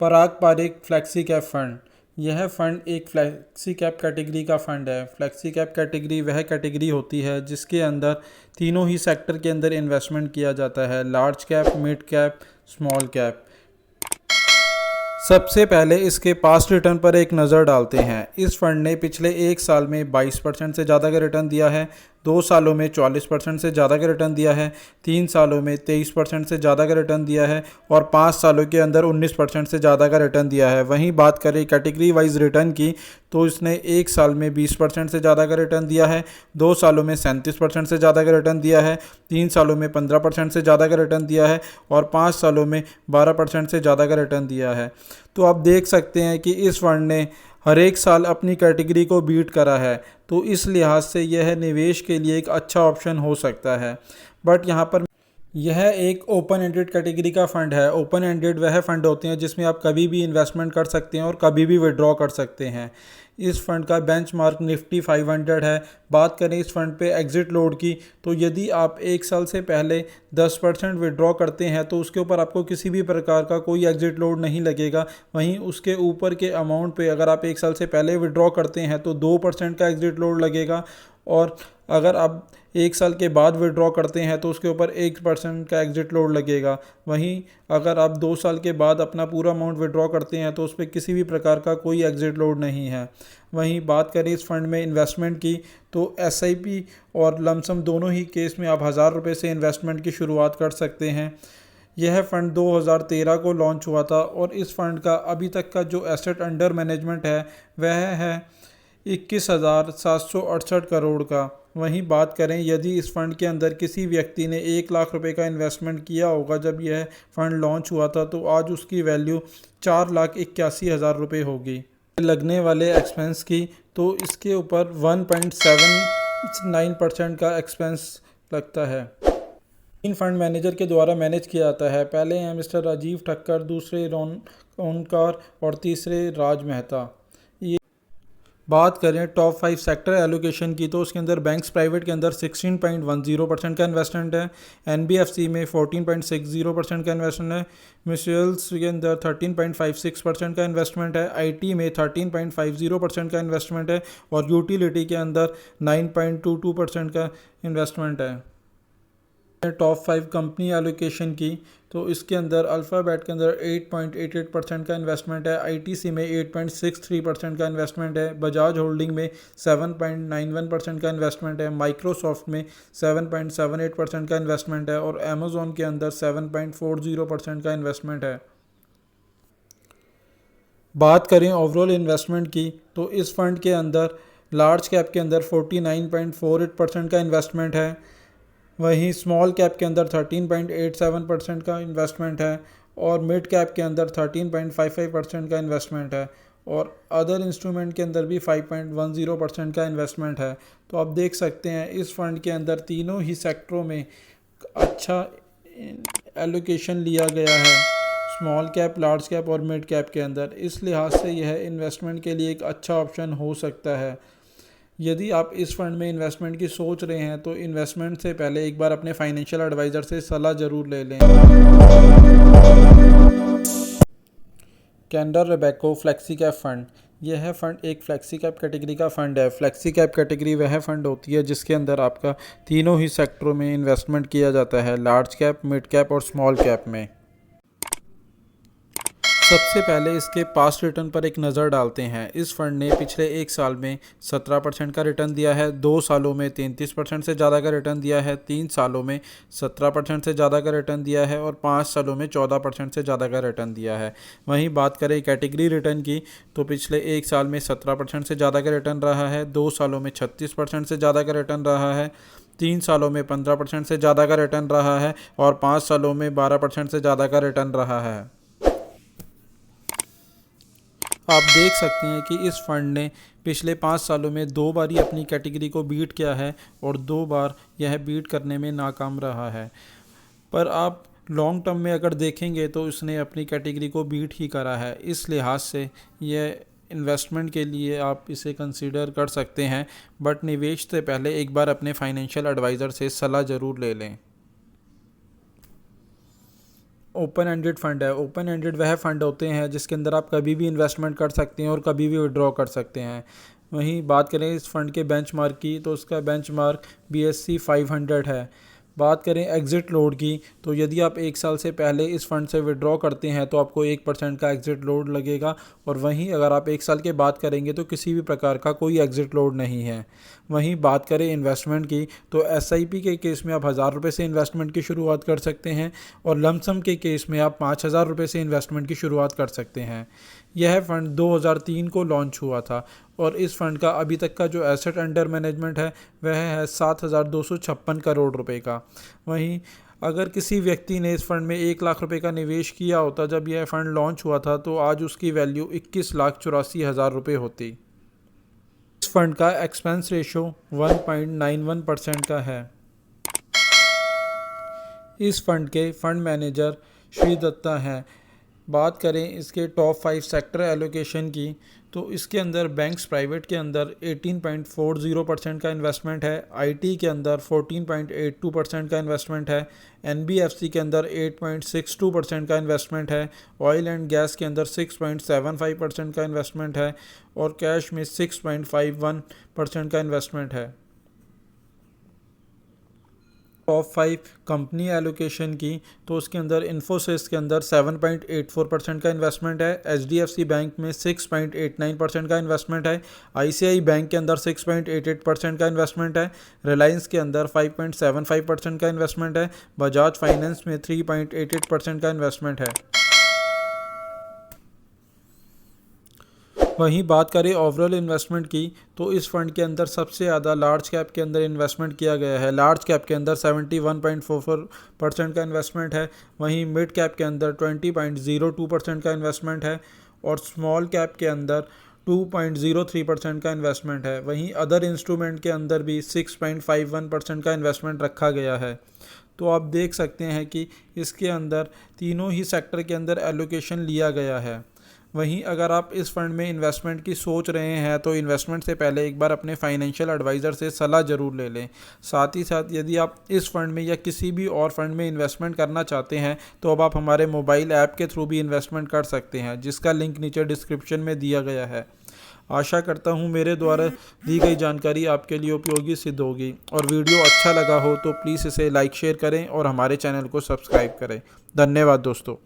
पराग Pareek flexi cap fund. यह fund एक flexi cap category का फंड है। फ्लेक्सी कैप कैटेगरी वह कैटेगरी होती है जिसके अंदर तीनों ही सेक्टर के अंदर इन्वेस्टमेंट किया जाता है, large cap, mid cap, small cap. सबसे पहले इसके पास्ट रिटर्न पर एक नज़र डालते हैं। इस फंड ने पिछले एक साल में 22% से ज़्यादा का रिटर्न दिया है, 2 सालों में 44% से ज़्यादा का रिटर्न दिया है, 3 सालों में 23% से ज़्यादा का रिटर्न दिया है और 5 सालों के अंदर 19% से ज़्यादा का रिटर्न दिया है। वहीं बात करें कैटेगरी वाइज रिटर्न की तो इसने एक साल में 20% से ज़्यादा का रिटर्न दिया है, 2 सालों में 37% से ज़्यादा का रिटर्न दिया है, 3 सालों में 15% से ज़्यादा का रिटर्न दिया है और 5 सालों में 12% से ज़्यादा का रिटर्न दिया है। तो आप देख सकते हैं कि इस फंड ने हर एक साल अपनी कैटेगरी को बीट करा है, तो इस लिहाज से यह निवेश के लिए एक अच्छा ऑप्शन हो सकता है। बट यहाँ पर यह एक ओपन एंडेड कैटेगरी का फ़ंड है। ओपन एंडेड वह फ़ंड होते हैं जिसमें आप कभी भी इन्वेस्टमेंट कर सकते हैं और कभी भी विड्रॉ कर सकते हैं। इस फंड का बेंचमार्क निफ्टी 500 है। बात करें इस फंड पे एग्ज़िट लोड की तो यदि आप एक साल से पहले 10% विड्रॉ करते हैं तो उसके ऊपर आपको किसी भी प्रकार का कोई एग्ज़िट लोड नहीं लगेगा। वहीं उसके ऊपर के अमाउंट पे अगर आप एक साल से पहले विड्रॉ करते हैं तो 2% का एग्ज़िट लोड लगेगा और अगर आप एक साल के बाद विड्रॉ करते हैं तो उसके ऊपर 1% का एग्ज़िट लोड लगेगा। वहीं अगर आप 2 साल के बाद अपना पूरा अमाउंट विड्रॉ करते हैं तो उस पर किसी भी प्रकार का कोई एग्ज़िट लोड नहीं है। वहीं बात करें इस फंड में इन्वेस्टमेंट की तो एसआईपी और लमसम दोनों ही केस में आप 1000 रुपये से इन्वेस्टमेंट की शुरुआत कर सकते हैं। यह फ़ंड 2013 को लॉन्च हुआ था और इस फ़ंड का अभी तक का जो एसेट अंडर मैनेजमेंट है वह है 21,768 करोड़ का। वहीं बात करें यदि इस फ़ंड के अंदर किसी व्यक्ति ने 1 लाख रुपए का इन्वेस्टमेंट किया होगा जब यह फ़ंड लॉन्च हुआ था तो आज उसकी वैल्यू 4,81,000 रुपये होगी। लगने वाले एक्सपेंस की तो इसके ऊपर 1.79% का एक्सपेंस लगता है। 3 फंड मैनेजर के द्वारा मैनेज किया जाता है। पहले हैं मिस्टर राजीव ठक्कर, दूसरे रोनकार और तीसरे राज मेहता। बात करें टॉप 5 सेक्टर एलोकेशन की तो उसके अंदर बैंक्स प्राइवेट के अंदर 16.10% का इन्वेस्टमेंट है, एनबीएफसी में 14.60% का इन्वेस्टमेंट है, म्यूचुअल्स के अंदर 13.56% का इन्वेस्टमेंट है, आईटी में 13.50% का इन्वेस्टमेंट है और यूटिलिटी के अंदर 9.22% का इन्वेस्टमेंट है। टॉप 5 कंपनी एलोकेशन की तो इसके अंदर अल्फ़ाबेट के अंदर 8.88% का इन्वेस्टमेंट है, आईटीसी में 8.63% का इन्वेस्टमेंट है, बजाज होल्डिंग में 7.91% का इन्वेस्टमेंट है, माइक्रोसॉफ्ट में 7.78% का इन्वेस्टमेंट है और अमेज़ॉन के अंदर 7.40% का इन्वेस्टमेंट है। बात करें ओवरऑल इन्वेस्टमेंट की तो इस फंड के अंदर लार्ज कैप के अंदर 49.48% का इन्वेस्टमेंट है, वहीं स्मॉल कैप के अंदर 13.87% का इन्वेस्टमेंट है और मिड कैप के अंदर 13.55% का इन्वेस्टमेंट है और अदर इंस्ट्रूमेंट के अंदर भी 5.10% का इन्वेस्टमेंट है। तो आप देख सकते हैं इस फंड के अंदर तीनों ही सेक्टरों में अच्छा एलोकेशन लिया गया है, स्मॉल कैप, लार्ज कैप और मिड कैप के अंदर। इस लिहाज से यह इन्वेस्टमेंट के लिए एक अच्छा ऑप्शन हो सकता है। यदि आप इस फंड में इन्वेस्टमेंट की सोच रहे हैं तो इन्वेस्टमेंट से पहले एक बार अपने फाइनेंशियल एडवाइज़र से सलाह ज़रूर ले लें। Canara Robeco flexi cap fund. यह फ़ंड एक फ्लेक्सी कैप कैटेगरी का फ़ंड है। फ्लेक्सी कैप कैटेगरी वह फ़ंड होती है जिसके अंदर आपका तीनों ही सेक्टरों में इन्वेस्टमेंट किया जाता है, लार्ज कैप, मिड कैप और स्मॉल कैप में। सबसे पहले इसके पास्ट रिटर्न पर एक नज़र डालते हैं। इस फंड ने पिछले एक साल में 17% का रिटर्न दिया है, 2 सालों में 33% से ज़्यादा का रिटर्न दिया है, 3 सालों में 17% से ज़्यादा का रिटर्न दिया है और 5 सालों में 14% से ज़्यादा का रिटर्न दिया है। वहीं बात करें कैटेगरी रिटर्न की तो पिछले एक साल में 17% से ज़्यादा का रिटर्न रहा है, 2 सालों में 36% से ज़्यादा का रिटर्न रहा है, 3 सालों में 15% से ज़्यादा का रिटर्न रहा है और 5 सालों में 12% से ज़्यादा का रिटर्न रहा है। आप देख सकते हैं कि इस फंड ने पिछले 5 सालों में 2 बार ही अपनी कैटेगरी को बीट किया है और 2 बार यह बीट करने में नाकाम रहा है। पर आप लॉन्ग टर्म में अगर देखेंगे तो इसने अपनी कैटेगरी को बीट ही करा है। इस लिहाज से यह इन्वेस्टमेंट के लिए आप इसे कंसीडर कर सकते हैं, बट निवेश से पहले एक बार अपने फाइनेंशियल एडवाइज़र से सलाह ज़रूर ले लें। ओपन एंडेड फ़ंड है। ओपन एंडेड वह फ़ंड होते हैं जिसके अंदर आप कभी भी इन्वेस्टमेंट कर सकते हैं और कभी भी विड्रॉ कर सकते हैं। वहीं बात करें इस फ़ंड के बेंचमार्क की, तो उसका बेंचमार्क BSE 500 है। बात करें एग्ज़िट लोड की, तो यदि आप 1 साल से पहले इस फ़ंड से विड्रॉ करते हैं तो आपको 1% का एग्ज़िट लोड लगेगा, और वहीं अगर आप 1 साल के बाद करेंगे तो किसी भी प्रकार का कोई एग्ज़िट लोड नहीं है। वहीं बात करें इन्वेस्टमेंट की, तो SIP के केस में आप 1000 रुपये से इन्वेस्टमेंट की शुरुआत कर सकते हैं, और लमसम के केस में आप 5000 रुपये से इन्वेस्टमेंट की शुरुआत कर सकते हैं। यह फ़ंड 2003 को लॉन्च हुआ था, और इस फ़ंड का अभी तक का जो एसेट अंडर मैनेजमेंट है वह है 7256 करोड़ रुपए का। वहीं अगर किसी व्यक्ति ने इस फ़ंड में 1 लाख रुपए का निवेश किया होता जब यह फ़ंड लॉन्च हुआ था, तो आज उसकी वैल्यू 21,84,000 रुपये होती। इस फ़ंड का एक्सपेंस रेशो 1.91% का है। इस फ़ंड के फ़ंड मैनेजर श्री दत्ता हैं। बात करें इसके टॉप 5 सेक्टर एलोकेशन की, तो इसके अंदर बैंक्स प्राइवेट के अंदर 18.40% का इन्वेस्टमेंट है, IT के अंदर 14.82% का इन्वेस्टमेंट है, NBFC के अंदर 8.62% का इन्वेस्टमेंट है, ऑयल एंड गैस के अंदर 6.75% का इन्वेस्टमेंट है, और कैश में 6.51% का इन्वेस्टमेंट है। टॉप 5 कंपनी एलोकेशन की, तो उसके अंदर इन्फोसिस के अंदर 7.84% का इन्वेस्टमेंट है, HDFC बैंक में 6.89% का इन्वेस्टमेंट है, ICICI बैंक के अंदर 6.88% का इन्वेस्टमेंट है, रिलायंस के अंदर 5.75% का इन्वेस्टमेंट है, बजाज फाइनेंस में 3.88% का इन्वेस्टमेंट है। वहीं बात करें ओवरऑल इन्वेस्टमेंट की, तो इस फंड के अंदर सबसे ज़्यादा लार्ज कैप के अंदर इन्वेस्टमेंट किया गया है। लार्ज कैप के अंदर 71.44% का इन्वेस्टमेंट है, वहीं मिड कैप के अंदर 20.02% का इन्वेस्टमेंट है, और स्मॉल कैप के अंदर 2.03% का इन्वेस्टमेंट है। वहीं अदर इंस्ट्रूमेंट के अंदर भी 6.51% का इन्वेस्टमेंट रखा गया है। तो आप देख सकते हैं कि इसके अंदर तीनों ही सेक्टर के अंदर एलोकेशन लिया गया है। वहीं अगर आप इस फंड में इन्वेस्टमेंट की सोच रहे हैं तो इन्वेस्टमेंट से पहले एक बार अपने फाइनेंशियल एडवाइज़र से सलाह ज़रूर ले लें। साथ ही साथ यदि आप इस फंड में या किसी भी और फंड में इन्वेस्टमेंट करना चाहते हैं तो अब आप हमारे मोबाइल ऐप के थ्रू भी इन्वेस्टमेंट कर सकते हैं, जिसका लिंक नीचे डिस्क्रिप्शन में दिया गया है। आशा करता हूँ मेरे द्वारा दी गई जानकारी आपके लिए उपयोगी सिद्ध होगी, और वीडियो अच्छा लगा हो तो प्लीज़ इसे लाइक शेयर करें और हमारे चैनल को सब्सक्राइब करें। धन्यवाद दोस्तों।